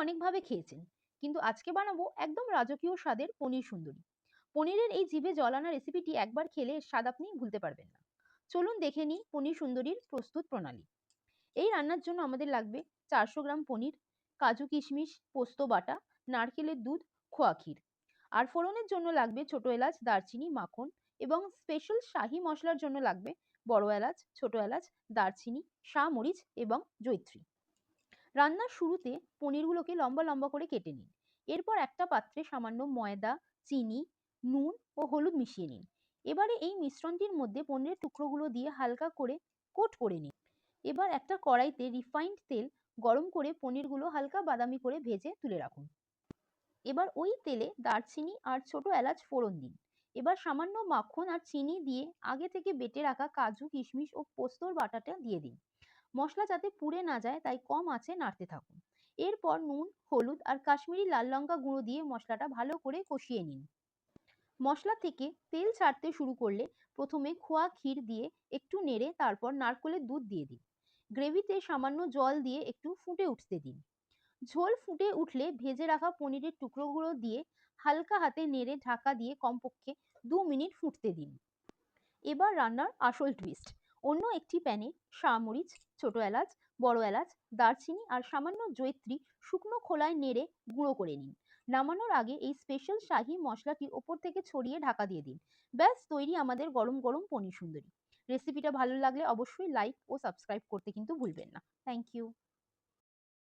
অনেকভাবে খেয়েছেন, কিন্তু আজকে বানাবো একদম রাজকীয় স্বাদের পনির সুন্দরী। পনিরের এই জিভে জল আনা রেসিপিটি একবার খেলে এর স্বাদ আপনি ভুলতে পারবেন না। চলুন দেখে নিই পনির সুন্দরীর প্রস্তুত প্রণালী। এই রান্নার জন্য আমাদের লাগবে 400 গ্রাম পনির, কাজু কিশমিশ, পোস্ত বাটা, নারকেলের দুধ, খোয়া ক্ষীর। আর ফোড়নের জন্য লাগবে ছোট এলাচ, দারচিনি, মাখন এবং স্পেশাল শাহি মশলার জন্য লাগবে বড় এলাচ, ছোট এলাচ, দারচিনি, মরিচ এবং জয়িত্রী। রান্নার শুরুতে পনিরগুলোকে লম্বা লম্বা করে কেটে নিন। এরপর একটা পাত্রে সামান্য ময়দা, চিনি, নুন ও হলুদ মিশিয়ে নিন। এবারে এই মিশ্রণটির মধ্যে পনিরের টুকরোগুলো দিয়ে হালকা করে কোট করে নিন। এবার একটা কড়াইতে রিফাইন্ড তেল গরম করে পনিরগুলো হালকা বাদামি করে ভেজে তুলে রাখুন। এবার ওই তেলে দারচিনি আর ছোট এলাচ ফোড়ন দিন। এবার সামান্য মাখন আর চিনি দিয়ে আগে থেকে বেটে রাখা কাজু, কিশমিশ ও পোস্তর বাটাটা দিয়ে দিন। মশলা যাতে পুড়ে না যায় তাই কম আঁচে নাড়তে থাকুন। এরপর নুন, হলুদ আর কাশ্মীরি লাল লঙ্কা গুঁড়ো দিয়ে মশলাটা ভালো করে কষিয়ে নিন। মশলা থেকে তেল ছাড়তে শুরু করলে প্রথমে খোয়া ক্ষীর দিয়ে একটু নেড়ে তারপর নারকেলের দুধ দিয়ে দিন। গ্রেভিতে সামান্য জল দিয়ে একটু ফুটে উঠতে দিন। ঝোল ফুটে উঠলে ভেজে রাখা পনিরের টুকরোগুলো দিয়ে হালকা হাতে নেড়ে ঢাকা দিয়ে কমপক্ষে 2 মিনিট ফুটতে দিন। এবার রান্নার আসল টুইস্ট। অন্য একটি প্যানে মরিচ, ছোট এলাচ, বড় এলাচ, দারচিনি আর সামান্য জয়িত্রী শুকনো খোলায় নেড়ে গুঁড়ো করে নিন। নামানোর আগে এই স্পেশাল শাহি মশলাটি ওপর থেকে ছড়িয়ে ঢাকা দিয়ে দিন। ব্যাস তৈরি আমাদের গরম গরম পনির সুন্দরী। রেসিপিটা ভালো লাগলে অবশ্যই লাইক ও সাবস্ক্রাইব করতে কিন্তু ভুলবেন না। Thank you.